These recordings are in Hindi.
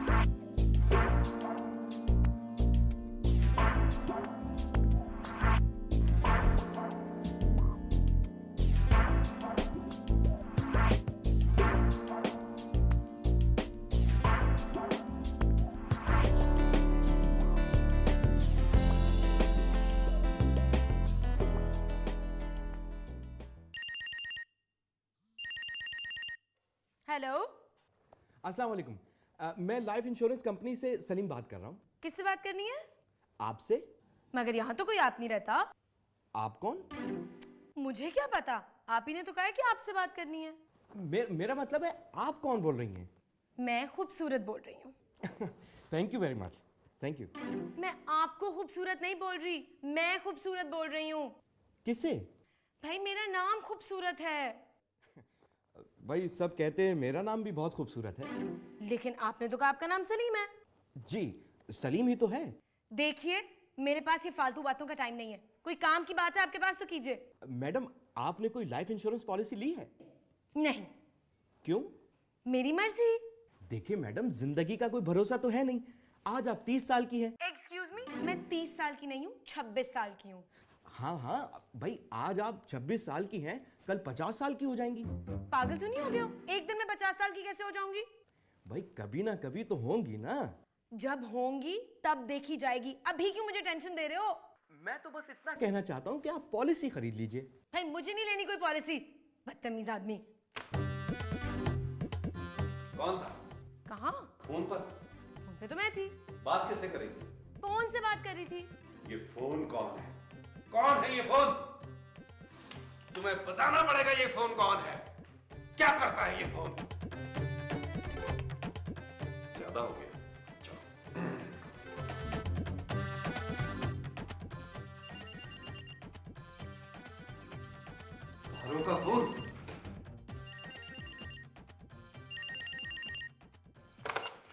हेलो, अस्सलाम वालेकुम। मैं लाइफ इंश्योरेंस कंपनी से सलीम बात कर रहा हूँ। किससे बात करनी है? आपसे। मगर यहाँ तो कोई आप नहीं रहता। आप कौन? मुझे क्या पता, आप ही ने तो कहा है कि आपसे बात करनी है। मेरा मतलब है आप कौन बोल रही हैं? मैं खूबसूरत बोल रही हूँ। Thank you very much. Thank you. मैं आपको खूबसूरत नहीं बोल रही, मैं खूबसूरत बोल रही हूँ। किससे? भाई मेरा नाम खूबसूरत है। भाई सब कहते हैं मेरा नाम भी बहुत खूबसूरत है। लेकिन आपने तो कहा आपका नाम सलीम है। जी, सलीम ही तो है। देखिए, मेरे पास ये फालतू बातों का टाइम नहीं है। कोई काम की बात है आपके पास तो कीजिए। मैडम, आपने कोई लाइफ इंश्योरेंस पॉलिसी ली है? नहीं। क्यों? मेरी मर्जी। देखिए मैडम, जिंदगी का कोई भरोसा तो है नहीं। आज आप 30 साल की हैं। एक्सक्यूज मी, मैं 30 साल की नहीं हूँ, 26 साल की हूँ। हाँ, भाई आज आप 26 साल की हैं, कल 50 साल की हो जाएंगी। पागल तो नहीं हो गए हो? एक दिन में 50 साल की कैसे हो जाऊंगी? भाई कभी ना कभी तो होंगी ना। जब होंगी तब देखी जाएगी, अभी क्यों मुझे टेंशन दे रहे हो? मैं तो बस इतना कहना चाहता हूँ कि आप पॉलिसी खरीद लीजिए। भाई मुझे नहीं लेनी कोई पॉलिसी, बदतमीज आदमी। कौन था? कहाँ? फोन पर। फोन पे तो मैं थी। बात किससे करी थी? फोन से बात कर रही थी। ये फोन कौन है? कौन है ये फोन? तुम्हें बताना पड़ेगा ये फोन कौन है, क्या करता है ये फोन। ज्यादा हो गया, चलो। भानु का फोन।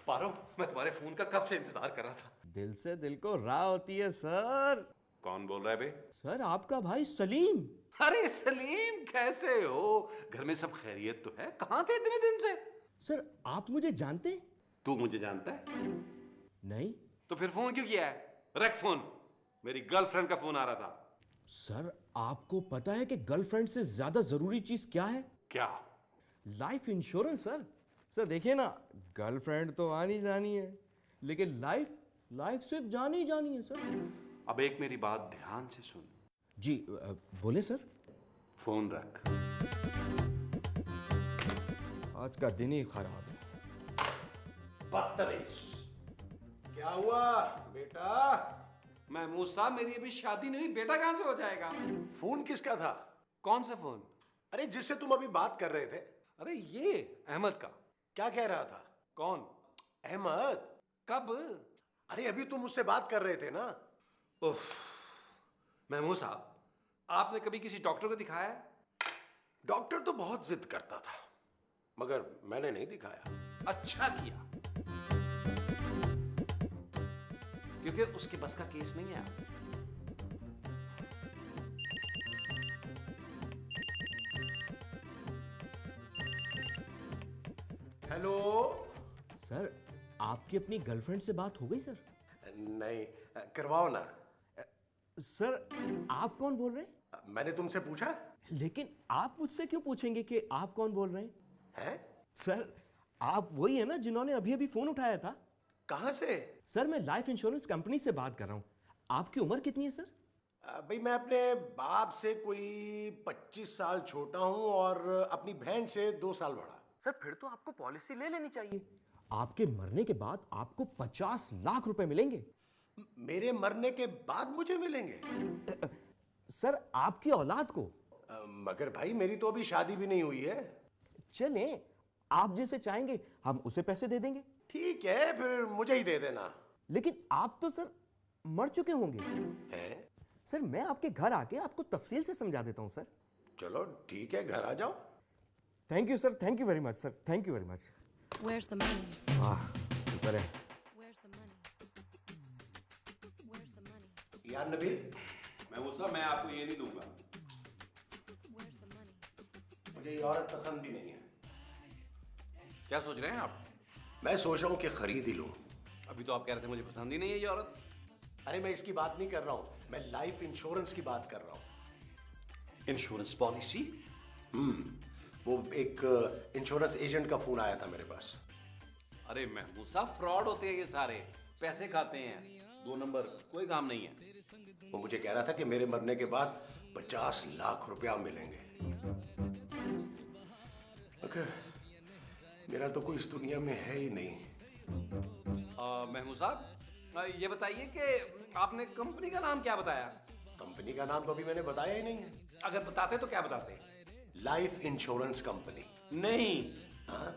पारो, मैं तुम्हारे फोन का कब से इंतजार कर रहा था। दिल से दिल को राह होती है सर। कौन बोल रहा है बे? सर आपका भाई सलीम। अरे सलीम, कैसे हो? घर में सब खैरियत तो है? कहां थे इतने दिन से? सर आप मुझे जानते हैं? तू मुझे जानता है? नहीं। तो फिर फोन क्यों किया है? रख फोन, मेरी गर्लफ्रेंड का फोन आ रहा था। सर आपको पता है कि गर्लफ्रेंड से ज्यादा जरूरी चीज क्या है? क्या? Life insurance sir. सर देखिए ना, गर्लफ्रेंड तो आनी जानी है, लेकिन लाइफ सिर्फ जानी ही जानी है सर। अब एक मेरी बात ध्यान से सुन। जी बोले सर। फोन रख। आज का दिन ही खराब है। बदतमीज। क्या हुआ बेटा? महमूद साहब, मेरी अभी शादी नहीं हुई, बेटा कहां से हो जाएगा? फोन किसका था? कौन सा फोन? अरे जिससे तुम अभी बात कर रहे थे। अरे ये अहमद का। क्या कह रहा था? कौन? अहमद? कब? अरे अभी तुम उससे बात कर रहे थे ना। उफ, महमूद साहब, आपने कभी किसी डॉक्टर को दिखाया है? डॉक्टर तो बहुत जिद करता था, मगर मैंने नहीं दिखाया। अच्छा किया, क्योंकि उसके बस का केस नहीं है। हेलो सर आपकी अपनी गर्लफ्रेंड से बात हो गई सर? नहीं, करवाओ ना। सर आप कौन बोल रहे हैं? मैंने तुमसे पूछा। लेकिन आप मुझसे क्यों पूछेंगे कि आप कौन बोल रहे हैं? हैं? सर आप वही है ना जिन्होंने अभी अभी फोन उठाया था? कहां से? सर मैं लाइफ इंश्योरेंस कंपनी से बात कर रहा हूं। आपकी उम्र कितनी है सर? भाई मैं अपने बाप से कोई 25 साल छोटा हूं और अपनी बहन से 2 साल बड़ा। सर फिर तो आपको पॉलिसी ले लेनी चाहिए। आपके मरने के बाद आपको 50 लाख रुपए मिलेंगे। मेरे मरने के बाद मुझे मिलेंगे? सर आपकी औलाद को। मगर भाई मेरी तो अभी शादी भी नहीं हुई है। चले, आप जैसे चाहेंगे हम उसे पैसे दे देंगे। ठीक है, फिर मुझे ही दे देना। लेकिन आप तो सर मर चुके होंगे। हैं? सर मैं आपके घर आके आपको तफसील से समझा देता हूं सर। चलो ठीक है, घर आ जाओ। Thank you sir, thank you very much sir, thank you very much. Where's the money? शुक्र है। Where's the money? Where's the money? यार नबील, मैं आपको ये नहीं दूंगा। Where's the money? मुझे ये औरत पसंद भी नहीं है। क्या सोच रहे हैं आप? मैं सोच रहा हूँ कि खरीद ही लूँ। अभी तो आप कह रहे थे मुझे पसंद ही नहीं है ये औरत। अरे मैं इसकी बात नहीं कर रहा हूँ, मैं लाइफ इंश्योरेंस की बात कर रहा हूँ। Insurance policy? वो एक इंश्योरेंस एजेंट का फोन आया था मेरे पास। अरे महमूद साहब, फ्रॉड होते हैं ये सारे, पैसे खाते हैं, 2 नंबर, कोई काम नहीं है। वो मुझे कह रहा था कि मेरे मरने के बाद 50 लाख रुपया मिलेंगे। अगर मेरा तो कोई इस दुनिया में है ही नहीं। महमूद साहब, ये बताइए कि आपने कंपनी का नाम क्या बताया? कंपनी का नाम तो अभी मैंने बताया ही नहीं है। अगर बताते तो क्या बताते? Life insurance company. नहीं। हाँ?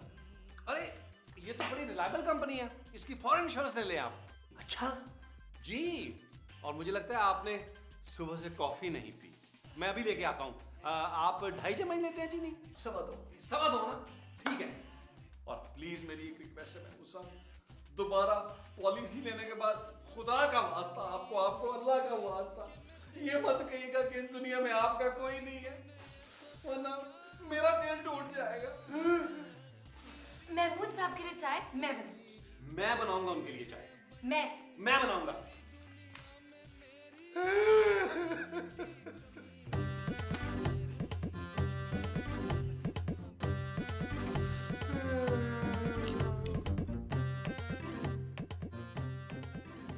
अरे ये तो बड़ी रिलायबल कंपनी है, इसकी फॉरेन इंश्योरेंस ले लें आप। अच्छा। जी, और मुझे लगता है आपने सुबह से कॉफी नहीं पी। मैं अभी लेके आता हूँ। आप 2.5 चम्मच लेते हैं चीनी? 2.25 ना, ठीक है। और प्लीज मेरी एक रिक्वेस्ट है महमूद साहब, दोबारा पॉलिसी लेने के बाद खुदा का वास्ता, आपको अल्लाह का वास्ता, ये मत कहिएगा कि इस दुनिया में आपका कोई नहीं है, वरना मेरा दिल टूट जाएगा। महमूद साहब के लिए चाय मैं बनाऊंगी। मैं बनाऊंगा उनके लिए चाय। मैं बनाऊंगा।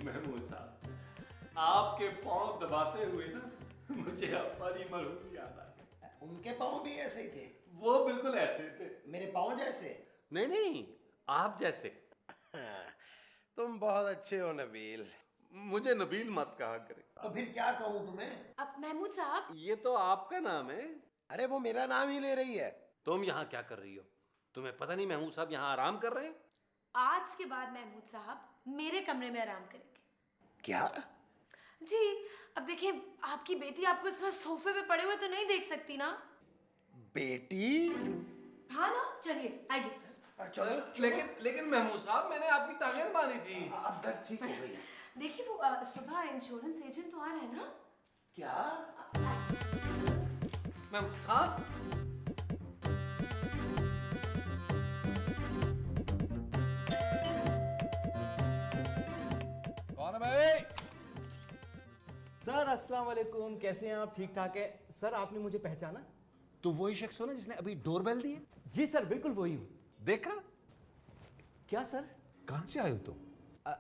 महमूद साहब, आपके पांव दबाते हुए ना मुझे हमारी मरहूम याद आ गई। उनके पाँव भी ऐसे ही थे? वो बिल्कुल ऐसे थे। मेरे पाँव जैसे? नहीं, आप जैसे। तुम बहुत अच्छे हो नबील। मुझे नबील मत कहा करे। तो फिर क्या कहूँ तुम्हें? अब महमूद साहब, ये तो आपका नाम है। अरे वो मेरा नाम ही ले रही है। तुम यहाँ क्या कर रही हो? तुम्हें पता नहीं महमूद साहब यहाँ आराम कर रहे हैं? आज के बाद महमूद साहब मेरे कमरे में आराम करेंगे। क्या? जी, अब देखिए, आपकी बेटी आपको इस तरह सोफे पे पड़े हुए तो नहीं देख सकती ना। बेटी? हाँ ना, चलिए आइए। चलो लेकिन महमूद साहब, मैंने आपकी टांगें बांधी थी। अब दर्द ठीक हो गई। देखिए वो सुबह इंश्योरेंस एजेंट तो आ रहा है ना। क्या? महमूद साहब, कौन है भाई? सर अस्सलाम वालेकुम, कैसे हैं आप? ठीक ठाक है सर। आपने मुझे पहचाना? तो वही शख्स हो ना जिसने अभी डोरबेल दी है? जी सर, बिल्कुल वही हूँ। देखा? क्या सर? कहाँ से आए हो तुम?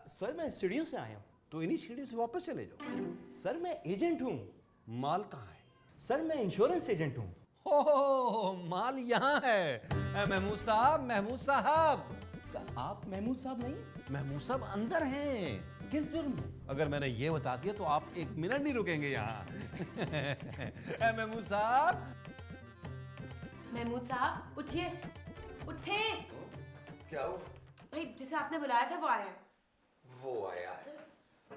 सर मैं सीढ़ियों से आया हूँ। तो इन्हीं सीढ़ियों से वापस चले जाओ। सर मैं एजेंट हूँ। माल कहाँ है? सर मैं इंश्योरेंस एजेंट हूँ। हो, माल यहाँ है। महमूद साहब। सर आप महमूद साहब नहीं? महमूद साहब अंदर हैं। किस जुर्म में? अगर मैंने ये बता दिया तो आप 1 मिनट नहीं रुकेंगे यहाँ। महमूद साहब। महमूद साहब उठिए, उठे। क्या हो? भाई जिसे आपने बुलाया था वो आया है। वो आया है?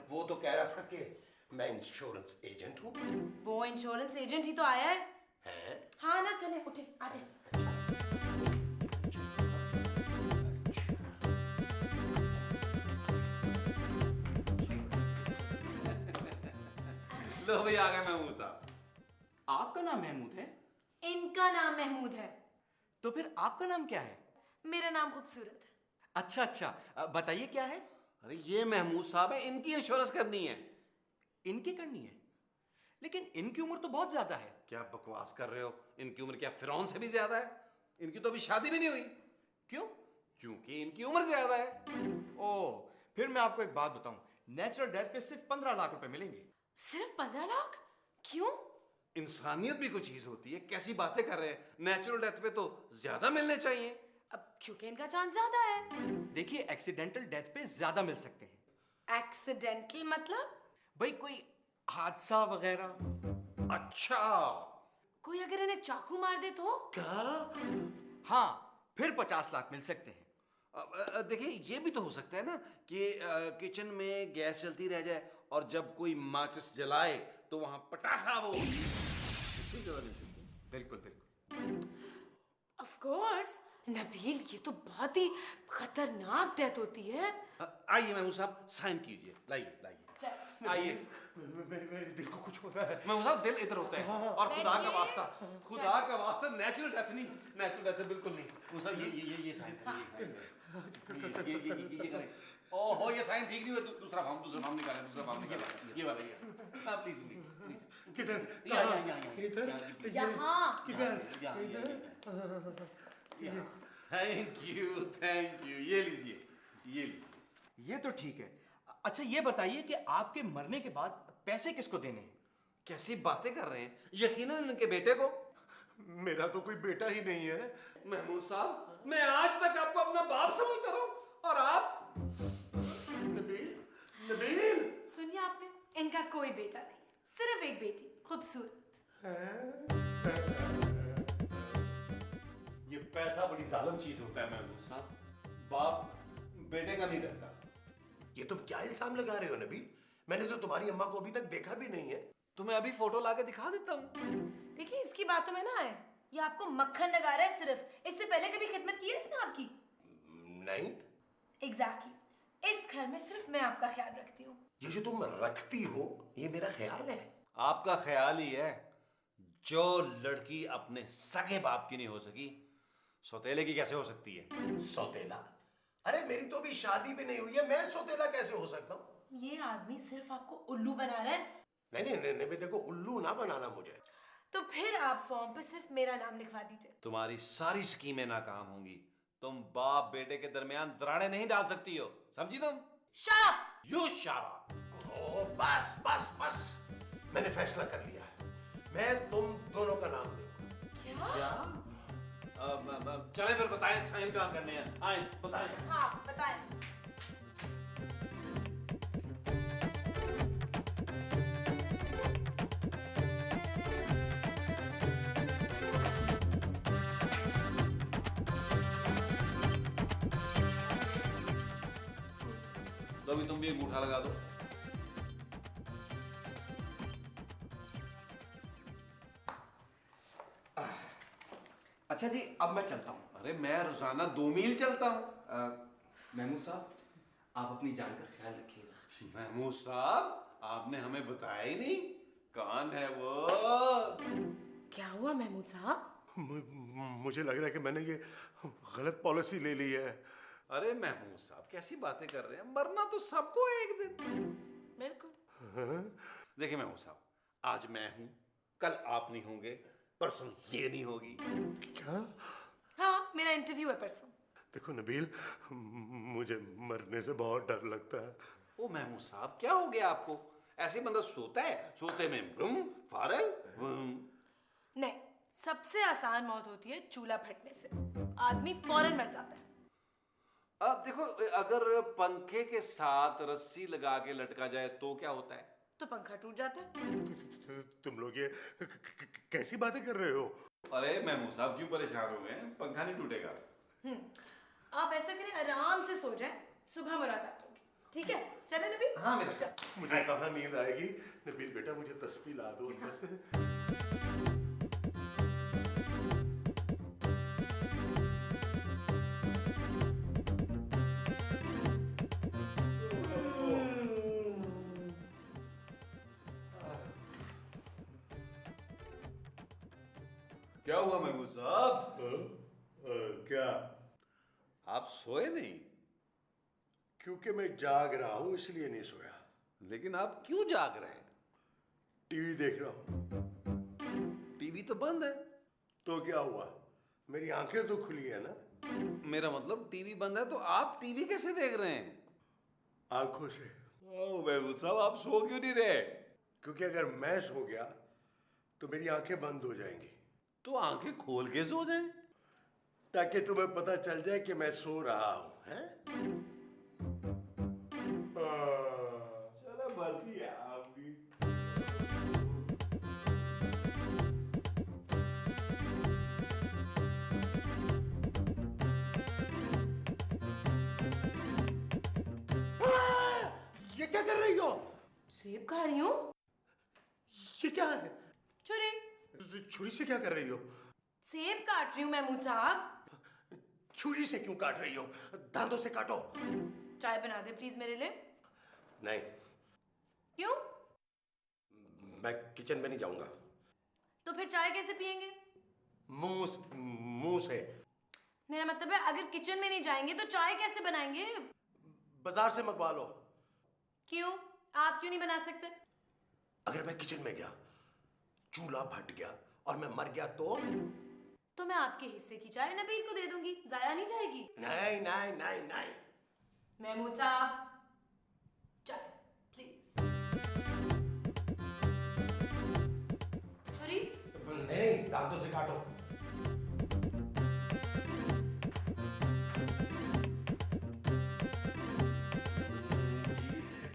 वो तो कह रहा था कि मैं इंश्योरेंस एजेंट हूँ। वो इंश्योरेंस एजेंट ही तो आया है। हैं? हाँ ना, चले उठे, आ जाए। लो भाई, आ गए महमूद साहब। आपका नाम महमूद है? इनका नाम महमूद है। तो फिर आपका नाम क्या है? मेरा नाम खूबसूरत है। अच्छा, बताइए क्या है? अरे ये महमूद साहब है, इनकी इंश्योरेंस करनी है। इनकी करनी है? लेकिन इनकी उम्र तो बहुत ज्यादा है। क्या बकवास कर रहे हो? इनकी उम्र क्या फिरौन से भी ज्यादा है? इनकी तो अभी शादी भी नहीं हुई। क्यों? क्योंकि इनकी उम्र ज्यादा है। ओह, फिर मैं आपको एक बात बताऊं, नेचुरल डेथ पे सिर्फ 15 लाख रुपए मिलेंगे। सिर्फ 15 लाख? क्यों? इंसानियत भी कोई चीज होती है। कैसी बातें कर रहे हैं? नेचुरल डेथ पे तो ज्यादा मिलने चाहिए। अब क्योंकि इनका चांस ज्यादा है। देखिए, एक्सीडेंटल डेथ पे ज्यादा मिल सकते हैं। एक्सीडेंटल मतलब? भाई कोई हादसा वगैरह। अच्छा, कोई अगर इन्हें चाकू मार दे तो? क्या? हाँ, फिर 50 लाख मिल सकते हैं। देखिए ये भी तो हो सकता है ना कि किचन में गैस चलती रह जाए और जब कोई माचिस जलाए तो वहां पटाखा वो इसी जगह नहीं चलती। बिल्कुल। ऑफ कोर्स नबील, ये तो बहुत ही खतरनाक डेथ होती है। आइए महमूद साहब, साइन कीजिए। लाइए। चल। आइए। मेरे दिल को कुछ हो रहा है। मैं साहब दिल इधर होता है और खुदा का वास्ता, खुदा का वास्ता, नेचुरल डेथ नहीं, नेचुरल डेथ बिल्कुल नहीं। साहब ये साइन करें, ये करें। ओहो ये साइन ठीक नहीं हुआ, दूसरा फॉर्म निकालें, ये वाला हाँ प्लीज प्लीज। किधर? इधर यहाँ थैंक यू, ये लीजिए। ये तो ठीक है। अच्छा ये बताइए कि आपके मरने के बाद पैसे किसको देने हैं? कैसी बातें कर रहे हैं, यकीनन इनके बेटे को। मेरा तो कोई बेटा ही नहीं है। महमूद साहब, मैं आज तक आपको अपना बाप समझता रहा हूं और आप। नबील सुनिए आपने, इनका कोई बेटा नहीं है, सिर्फ एक बेटी, खूबसूरत। ये पैसा बड़ी जालिम चीज होता है महमूद साहब, बाप बेटे का नहीं रहता। ये तुम क्या इल्जाम लगा रहे हो नबील? मैंने तो तुम्हारी अम्मा को अभी तक देखा भी नहीं है। तुम्हें अभी फोटो लाके दिखा देता हूँ। देखिए इसकी बातों में ना आए, ये आपको मक्खन लगा रहा है सिर्फ। इससे पहले कभी खिदमत की है इसने आपकी? नहीं। एग्जैक्टली इस घर में सिर्फ मैं आपका ख्याल रखती हूँ। ये जो तुम रखती हो ये मेरा ख्याल है। आपका ख्याल ही है। जो लड़की अपने सगे बाप की नहीं हो सकी, सौतेले की कैसे हो सकती है? सौतेला? अरे मेरी तो अभी शादी भी नहीं हुई है, मैं सौतेला कैसे हो सकता हूँ? ये आदमी सिर्फ आपको उल्लू बना रहा है। नहीं, देखो उल्लू ना बनाना मुझे। तो फिर आप फॉर्म पे सिर्फ मेरा नाम लिखवा दीजिए। तुम्हारी सारी स्कीमें नाकाम होंगी। तुम बाप बेटे के दरमियान दरारें नहीं डाल सकती हो, समझी तुम? शाप! यू शट ओ बस, मैंने फैसला कर लिया है। मैं तुम दोनों का नाम दूंगा। क्या? चले फिर बताएं साइन कहाँ करने हैं, आए बताएं। हाँ बताएं। तो अभी तुम भी अंगूठा लगा दो। अच्छा जी अब मैं चलता हूँ। अरे मैं रोजाना 2 मील चलता हूँ। महमूद साहब आप अपनी जान का ख्याल रखिएगा। महमूद साहब आपने हमें बताया ही नहीं, कौन है वो? क्या हुआ महमूद साहब? मुझे लग रहा है कि मैंने ये गलत पॉलिसी ले ली है। अरे महमूद साहब कैसी बातें कर रहे हैं, मरना तो सबको एक दिन। बिल्कुल। देखिए महमूद साहब, आज मैं हूं, कल आप नहीं होंगे, परसों ये नहीं होगी। क्या? हाँ मेरा इंटरव्यू है परसों। देखो नबील, मुझे मरने से बहुत डर लगता है। ओ महमूद साहब क्या हो गया आपको? ऐसे बंदा सोता है, सोते में फारग। नहीं, सबसे आसान मौत होती है चूल्हा फटने से, आदमी फौरन मर जाता है। अब देखो, अगर पंखे के साथ रस्सी लगा के लटका जाए तो क्या होता है? तो पंखा टूट जाता है। तुम लोग ये कैसी बातें कर रहे हो? अरे महमूद साहब क्यों परेशान हो गए? पंखा नहीं टूटेगा। आप ऐसा करें, आराम से सो जाएं, सुबह मुलाकात होगी। ठीक है, चले नबी? हाँ मेरा। चल। मुझे कहाँ नींद आएगी? नबील बेटा मुझे तस्बीह ला दो अंदर से। क्या हुआ महमूद साहब? क्या? आप सोए नहीं? क्योंकि मैं जाग रहा हूँ इसलिए नहीं सोया। लेकिन आप क्यों जाग रहे हैं? टीवी देख रहा हूँ। टीवी तो बंद है। तो क्या हुआ? मेरी आंखें तो खुली है ना। मेरा मतलब टीवी बंद है तो आप टीवी कैसे देख रहे हैं? आंखों से। ओ महमूद साहब आप सो क्यों नहीं रहे? क्योंकि अगर मैं सो गया तो मेरी आंखें बंद हो जाएंगी। तो आंखें खोल के सो जाएं। ताकि तुम्हें पता चल जाए कि मैं सो रहा हूं, हैं? चलो मर्जी है आपकी। ये क्या कर रही हो? सेब खा रही हूँ। ये क्या है? छुरी। छुरी से क्या कर रही हो? सेब काट रही हूँ महमूद साहब। छुरी से क्यों काट रही हो? दांतों से काटो। चाय बना दे प्लीज मेरे लिए। नहीं, क्यों? मैं किचन में नहीं जाऊंगा। तो फिर चाय कैसे पियेंगे? मुंह से। मेरा मतलब है अगर किचन में नहीं जाएंगे तो चाय कैसे बनाएंगे? बाजार से मंगवा लो। क्यों? आप क्यों नहीं बना सकते? अगर मैं किचन में गया, चूल्हा फट गया और मैं मर गया तो मैं आपके हिस्से की चाय नबील को दे दूंगी, जाया नहीं जाएगी। नहीं नहीं नहीं नहीं। महमूद साहब, चाय प्लीज। छुरी? नहीं, दांतों से काटो।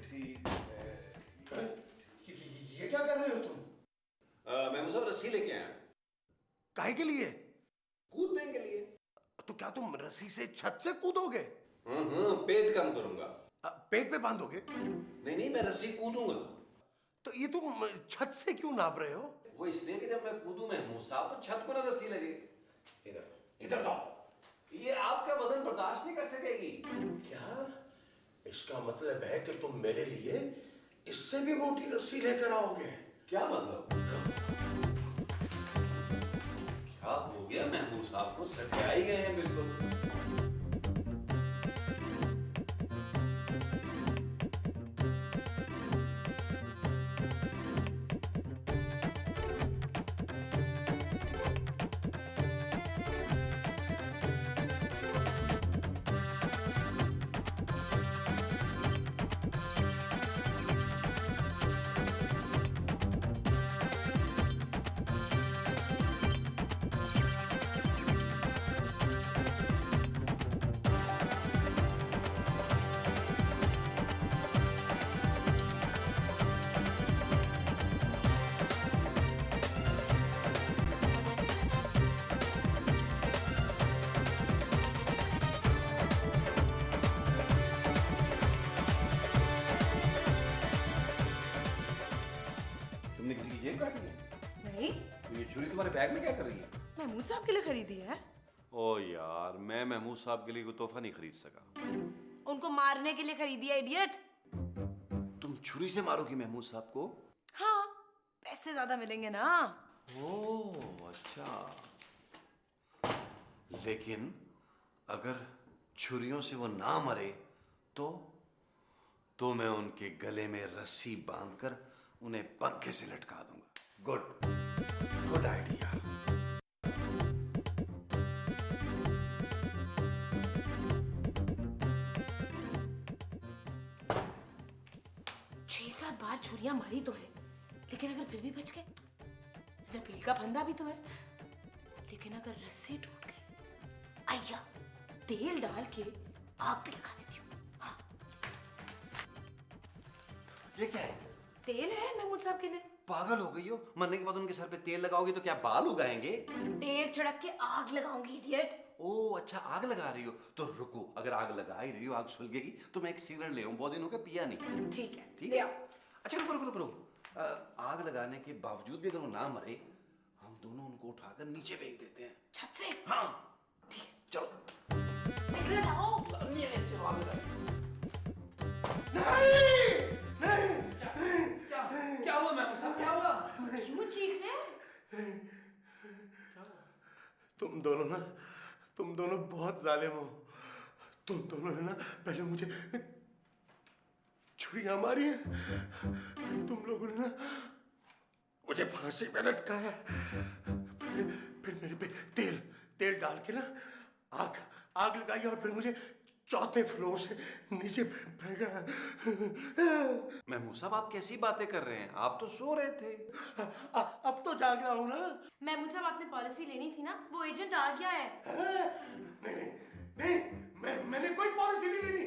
ठीक है। ये क्या कर रहे हो तुम? मैं मुझे रस्सी लेके आया, काहे के लिए? कूदने के लिए। तो क्या तुम रस्सी से छत से कूदोगे? पेट कम करूंगा। पेट पे बांधोगे? नहीं नहीं, मैं रस्सी कूदूंगा। तो ये तुम छत से क्यों नाप रहे हो? वो इसलिए कि जब मैं कूदूं महमूद साहब तो छत को ना रस्सी लगे। इधर दो। ये आपका वजन बर्दाश्त नहीं कर सकेगी। क्या? इसका मतलब है कि तुम मेरे लिए इससे भी मोटी रस्सी लेकर आओगे? क्या मतलब? क्या हो गया महमूद साहब को? सटिया ही गए हैं बिल्कुल। तुमने किसी की जेब काटी है? नहीं, तो ये छुरी तुम्हारे बैग में क्या कर रही है? महमूद साहब के लिए खरीदी है। ओ यार, मैं महमूद साहब के लिए कोई तोहफा नहीं खरीद सका। उनको मारने के लिए खरीदी है, इडियट। तुम छुरी से मारोगी महमूद साहब को? हाँ, पैसे ज्यादा मिलेंगे ना। ओह अच्छा। लेकिन अगर छुरियों से वो ना मरे तो मैं उनके गले में रस्सी बांधकर उन्हें पंखे से लटका दूंगा। Good idea. छह सात बार छुरियां मारी तो है, लेकिन अगर फिर भी बच गए, नबील का फंदा भी तो है। लेकिन अगर रस्सी टूट गई, आइडिया, तेल डाल के आग पे लगा देती हूँ। हाँ। ये क्या है? तेल है महमूद साहब के लिए। पागल हो गई हो? मरने के बाद उनके सर पे तेल लगाओगी तो क्या बाल उगाएंगे? तेल छिड़क के आग लगाऊंगी, इडियट। ओह अच्छा, आग लगा रही हो तो रुको, अगर आग लगा ही रही हो, आग सुलगेगी तो मैं एक सिगरेट ले आऊं, बहुत दिन हो गए पिया नहीं। ठीक है, ठीक ले है। आओ। अच्छा रुको। आग लगाने के बावजूद भी अगर वो ना मरे, हम दोनों उनको उठाकर नीचे फेंक देते हैं। छत से। हाँ ठीक है, चलो। सिगरेट लाओ। नहीं है, इससे आग लगा। क्या हुआ महमूद साहब, क्या हुआ? क्यों चीख रहे हैं? तुम दोनों बहुत जालिम हो। तुम दोनों ने ना पहले मुझे छुरियां मारी है, फिर तुम लोगों ने ना मुझे फांसी पे लटकाया, फिर मेरे पे तेल डाल के ना आग लगाई और फिर मुझे चौथे फ्लोर से नीचे फेंका। महमूद साहब, आप कैसी बातें कर रहे हैं? आप तो सो रहे थे। अब तो जाग रहा हूं ना। महमूद साहब, आपने पॉलिसी लेनी थी ना, वो एजेंट आ गया है। नहीं, मैंने कोई पॉलिसी नहीं लेनी।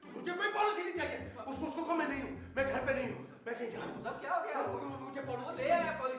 मुझे कोई पॉलिसी नहीं चाहिए। उसको मैं नहीं हूँ, मैं घर पे नहीं हूँ, मैं कहीं जा रहा हूँ। क्या हो गया? मुझे पॉलिसी ले आया पॉलिसी।